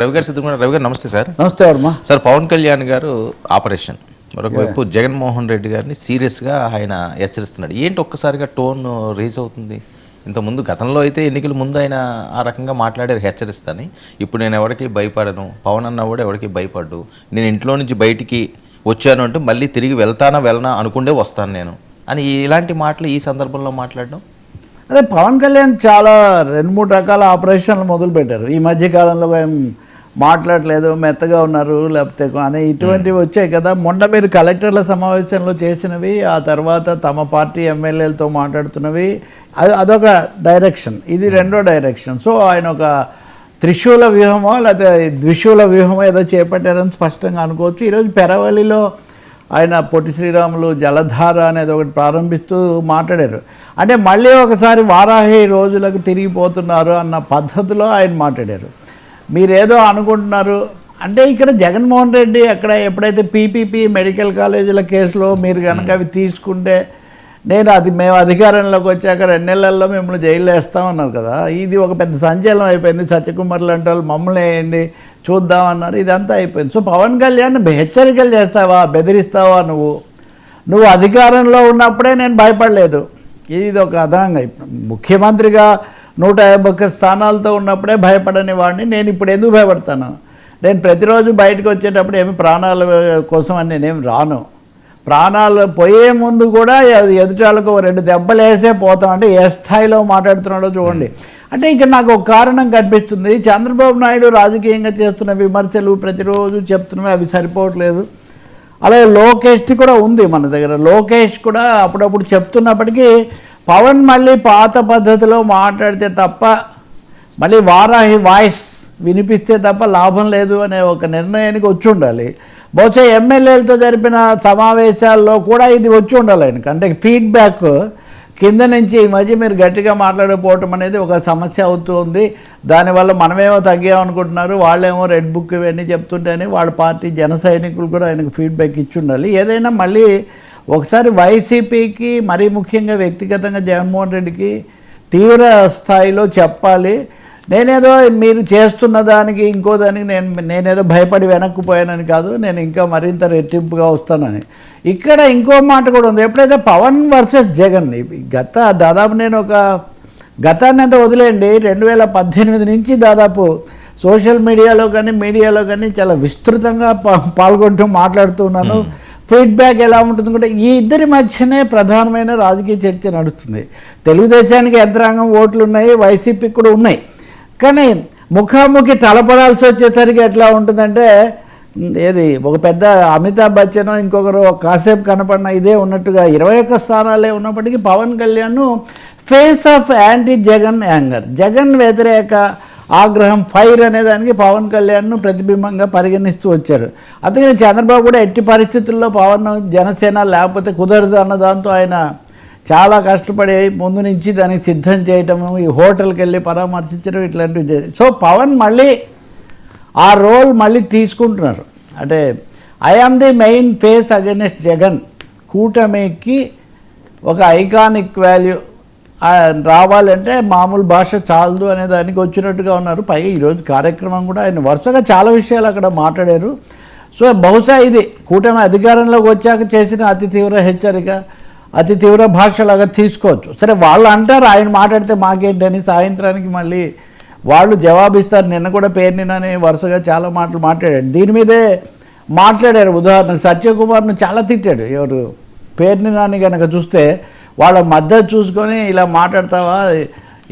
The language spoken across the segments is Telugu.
రవి గారు సిద్ధంగా రవి గారు నమస్తే సార్. నమస్తే వర్మ సార్. పవన్ కళ్యాణ్ గారు ఆపరేషన్, మరొక వైపు జగన్మోహన్ రెడ్డి గారిని సీరియస్గా ఆయన హెచ్చరిస్తున్నాడు. ఏంటి ఒక్కసారిగా టోన్ రేజ్ అవుతుంది? ఇంతకుముందు గతంలో అయితే ఎన్నికల ముందు ఆయన ఆ రకంగా మాట్లాడారు హెచ్చరిస్తాని. ఇప్పుడు నేను ఎవరికి భయపడను, పవన్ అన్న కూడా ఎవరికి భయపడ్డు, నేను ఇంట్లో నుంచి బయటికి వచ్చాను అంటే మళ్ళీ తిరిగి వెళ్ళనా అనుకుంటే వస్తాను నేను అని ఇలాంటి మాటలు ఈ సందర్భంలో మాట్లాడడం. అదే పవన్ కళ్యాణ్ చాలా 2-3 రకాల ఆపరేషన్లు మొదలుపెట్టారు ఈ మధ్యకాలంలో. మాట్లాడలేదు, మెత్తగా ఉన్నారు, లేకపోతే అని ఇటువంటివి వచ్చాయి కదా. మొన్న మీరు కలెక్టర్ల సమావేశంలో చేసినవి, ఆ తర్వాత తమ పార్టీ ఎమ్మెల్యేలతో మాట్లాడుతున్నవి, అదొక డైరెక్షన్, ఇది రెండో డైరెక్షన్. సో ఆయన ఒక త్రిశూల వ్యూహమో లేకపోతే ద్విశూల వ్యూహమో ఏదో చేపట్టారని స్పష్టంగా అనుకోవచ్చు. ఈరోజు పెరవలిలో ఆయన పొట్టి శ్రీరాములు జలధార అనేది ఒకటి ప్రారంభిస్తూ మాట్లాడారు. అంటే మళ్ళీ ఒకసారి వారాహి రోజులకు తిరిగిపోతున్నారు అన్న పద్ధతిలో ఆయన మాట్లాడారు. మీరేదో అనుకుంటున్నారు అంటే ఇక్కడ జగన్మోహన్ రెడ్డి అక్కడ ఎప్పుడైతే పీపీపీ మెడికల్ కాలేజీల కేసులో మీరు కనుక అవి తీసుకుంటే మేము అధికారంలోకి వచ్చాక 2 నెలల్లో మిమ్మల్ని జైల్లో వేస్తామన్నారు కదా. ఇది ఒక పెద్ద సంచలనం అయిపోయింది. సత్యకుమార్ లాంటి వాళ్ళు మమ్మల్ని వేయండి చూద్దామన్నారు, ఇదంతా అయిపోయింది. సో పవన్ కళ్యాణ్ హెచ్చరికలు చేస్తావా, బెదిరిస్తావా? నువ్వు అధికారంలో ఉన్నప్పుడే నేను భయపడలేదు, ఇది ఒక అదనంగా. ముఖ్యమంత్రిగా 151 స్థానాలతో ఉన్నప్పుడే భయపడని వాడిని నేను ఇప్పుడు ఎందుకు భయపడతాను? నేను ప్రతిరోజు బయటకు వచ్చేటప్పుడు ఏమి ప్రాణాల కోసం అని నేనేమి రాను. ప్రాణాలు పోయే ముందు కూడా ఎదుటాలకు 2 దెబ్బలు వేసే పోతాం. అంటే ఏ స్థాయిలో మాట్లాడుతున్నాడో చూడండి. అంటే ఇక్కడ నాకు ఒక కారణం కనిపిస్తుంది. చంద్రబాబు నాయుడు రాజకీయంగా చేస్తున్న విమర్శలు ప్రతిరోజు చెప్తున్నవి అవి సరిపోవట్లేదు. అలాగే లోకేష్ కూడా ఉంది మన దగ్గర. లోకేష్ కూడా అప్పుడప్పుడు చెప్తున్నప్పటికీ పవన్ మళ్ళీ పాత పద్ధతిలో మాట్లాడితే తప్ప, మళ్ళీ వారాహి వాయిస్ వినిపిస్తే తప్ప లాభం లేదు అనే ఒక నిర్ణయానికి వచ్చి ఉండాలి. బహుశా ఎమ్మెల్యేలతో జరిపిన సమావేశాల్లో కూడా ఇది వచ్చి ఉండాలి ఆయనకి. అంటే ఫీడ్బ్యాక్ కింద నుంచి ఈ మధ్య మీరు గట్టిగా మాట్లాడకపోవటం అనేది ఒక సమస్య అవుతుంది. దానివల్ల మనమేమో తగ్గామనుకుంటున్నారు, వాళ్ళేమో రెడ్ బుక్ ఇవన్నీ చెప్తుంటేనే వాళ్ళ పార్టీ జన సైనికులు కూడా ఆయనకు ఫీడ్బ్యాక్ ఇచ్చి ఉండాలి. ఏదైనా మళ్ళీ ఒకసారి వైసీపీకి మరీ ముఖ్యంగా వ్యక్తిగతంగా జగన్మోహన్ రెడ్డికి తీవ్ర స్థాయిలో చెప్పాలి. నేనేదో మీరు చేస్తున్న దానికి ఇంకో దానికి నేనేదో భయపడి వెనక్కిపోయానని కాదు, నేను ఇంకా మరింత రెట్టింపుగా వస్తానని. ఇక్కడ ఇంకో మాట కూడా ఉంది. ఎప్పుడైతే పవన్ వర్సెస్ జగన్ దాదాపు నేను ఒక గతాన్ని అంతా వదిలేయండి, 2018 నుంచి దాదాపు సోషల్ మీడియాలో కానీ చాలా విస్తృతంగా పాల్గొంటూ మాట్లాడుతూ ఉన్నాను. ఫీడ్బ్యాక్ ఎలా ఉంటుంది కూడా ఈ ఇద్దరి మధ్యనే ప్రధానమైన రాజకీయ చర్చ నడుస్తుంది. తెలుగుదేశానికి యంత్రాంగం ఓట్లు ఉన్నాయి, వైసీపీకి కూడా ఉన్నాయి. కానీ ముఖాముఖి తలపడాల్సి వచ్చేసరికి ఎట్లా ఉంటుందంటే ఏది ఒక పెద్ద అమితాబ్ బచ్చన్ ఇంకొకరు కాసేపు కనపడిన ఇదే ఉన్నట్టుగా 21 స్థానాలే ఉన్నప్పటికీ Pawan Kalyan face of anti Jagan anger, Jagan వ్యతిరేక ఆగ్రహం, ఫైర్ అనే దానికి పవన్ కళ్యాణ్ను ప్రతిబింబంగా పరిగణిస్తూ వచ్చారు. అందుకని చంద్రబాబు కూడా ఎట్టి పరిస్థితుల్లో పవన్ జనసేన లేకపోతే కుదరదు అన్న దాంతో ఆయన చాలా కష్టపడి ముందు నుంచి దానికి సిద్ధం చేయటము, ఈ హోటల్కి వెళ్ళి పరామర్శించడం, ఇట్లాంటివి చేయాలి. సో పవన్ మళ్ళీ ఆ రోల్ మళ్ళీ తీసుకుంటున్నారు. అంటే I am the main face against Jagan, కూటమికి ఒక ఐకానిక్ వాల్యూ రావాలంటే మామూలు భాష చాలదు అనే దానికి వచ్చినట్టుగా ఉన్నారు. పైగా ఈరోజు కార్యక్రమం కూడా ఆయన వరుసగా చాలా విషయాలు అక్కడ మాట్లాడారు. సో బహుశా ఇది కూటమి అధికారంలోకి వచ్చాక చేసిన అతి తీవ్ర హెచ్చరిక, అతి తీవ్ర భాషలాగా తీసుకోవచ్చు. సరే వాళ్ళు అంటారు ఆయన మాట్లాడితే మాకేంటని, సాయంత్రానికి మళ్ళీ వాళ్ళు జవాబిస్తారు. నిన్న కూడా పేర్నినని వరుసగా చాలా మాటలు మాట్లాడాడు, దీని మీదే మాట్లాడారు. ఉదాహరణకు సత్యకుమార్ను చాలా తిట్టాడు. ఎవరు పేర్నినాని కనుక చూస్తే వాళ్ళ మద్దతు చూసుకొని ఇలా మాట్లాడతావా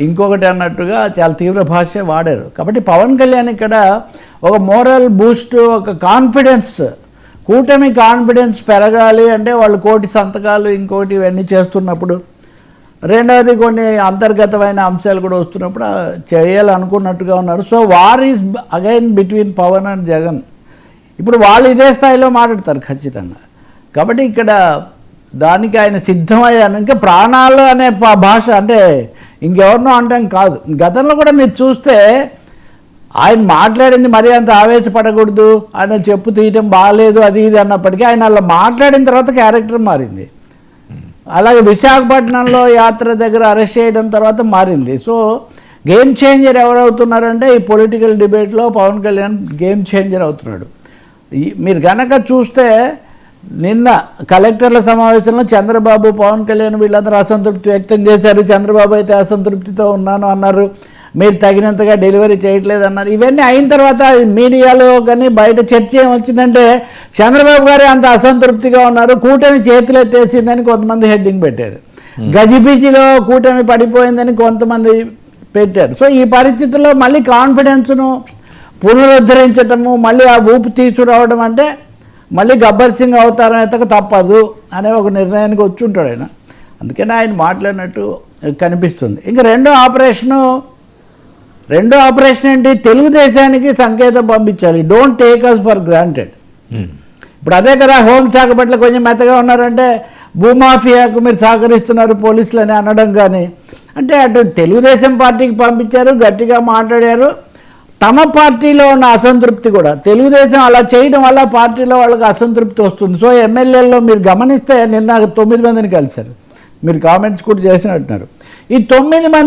ఇంకొకటి అన్నట్టుగా చాలా తీవ్ర భాష వాడారు. కాబట్టి పవన్ కళ్యాణ్ ఇక్కడ ఒక మోరల్ బూస్ట్, ఒక కాన్ఫిడెన్స్, కూటమి కాన్ఫిడెన్స్ పెరగాలి అంటే వాళ్ళు 1 కోటి సంతకాలు ఇంకోటి ఇవన్నీ చేస్తున్నప్పుడు, రెండవది కొన్ని అంతర్గతమైన అంశాలు కూడా వస్తున్నప్పుడు చేయాలనుకున్నట్టుగా ఉన్నారు. So war is again between Pawan and Jagan. ఇప్పుడు వాళ్ళు ఇదే స్థాయిలో మాట్లాడతారు ఖచ్చితంగా. కాబట్టి ఇక్కడ దానికి ఆయన సిద్ధమయ్యాను. ఇంకా ప్రాణాలు అనే భాష అంటే ఇంకెవరినో అంటాం కాదు. గతంలో కూడా మీరు చూస్తే ఆయన మాట్లాడింది మరీ అంత ఆవేశపడకూడదు, ఆయన చెప్పు తీయటం బాగాలేదు అది ఇది అన్నప్పటికీ ఆయన అలా మాట్లాడిన తర్వాత క్యారెక్టర్ మారింది. అలాగే విశాఖపట్నంలో యాత్ర దగ్గర అరెస్ట్ చేయడం తర్వాత మారింది. సో గేమ్ చేంజర్ ఎవరు అవుతున్నారంటే ఈ పొలిటికల్ డిబేట్లో పవన్ కళ్యాణ్ గేమ్ చేంజర్ అవుతున్నాడు. మీరు గనక చూస్తే నిన్న కలెక్టర్ల సమావేశంలో చంద్రబాబు, పవన్ కళ్యాణ్ వీళ్ళందరూ అసంతృప్తి వ్యక్తం చేశారు. చంద్రబాబు అయితే అసంతృప్తితో ఉన్నాను అన్నారు, మీరు తగినంతగా డెలివరీ చేయట్లేదు అన్నారు. ఇవన్నీ అయిన తర్వాత మీడియాలో కానీ బయట చర్చ ఏమొచ్చిందంటే చంద్రబాబు గారే అంత అసంతృప్తిగా ఉన్నారు, కూటమి చేతులు ఎత్తేసిందని కొంతమంది హెడ్డింగ్ పెట్టారు. గజిబిజిలో కూటమి పడిపోయిందని కొంతమంది పెట్టారు. సో ఈ పరిస్థితుల్లో మళ్ళీ కాన్ఫిడెన్స్ను పునరుద్ధరించటము, మళ్ళీ ఆ ఊపు తీసుకురావడం అంటే మళ్ళీ గబ్బర్ సింగ్ అవతారం ఎత్తక తప్పదు అనే ఒక నిర్ణయానికి వచ్చి ఉంటాడు ఆయన. అందుకని ఆయన మాట్లాడినట్టు కనిపిస్తుంది. ఇంకా రెండో ఆపరేషన్ ఏంటి? తెలుగుదేశానికి సంకేతం పంపించాలి, don't take us for granted. ఇప్పుడు అదే కదా హోంశాఖ పట్ల కొంచెం మెత్తగా ఉన్నారంటే భూమాఫియాకు మీరు సహకరిస్తున్నారు పోలీసులు అని అనడం. కానీ అంటే అటు తెలుగుదేశం పార్టీకి పంపించారు, గట్టిగా మాట్లాడారు. తమ పార్టీలో ఉన్న అసంతృప్తి కూడా తెలుగుదేశం అలా చేయడం వల్ల పార్టీలో వాళ్ళకి అసంతృప్తి వస్తుంది. సో ఎమ్మెల్యేల్లో మీరు గమనిస్తే నిన్న 9 మందిని కలిశారు, మీరు కామెంట్స్ కూడా చేసినట్టున్నారు. ఈ 9 మంది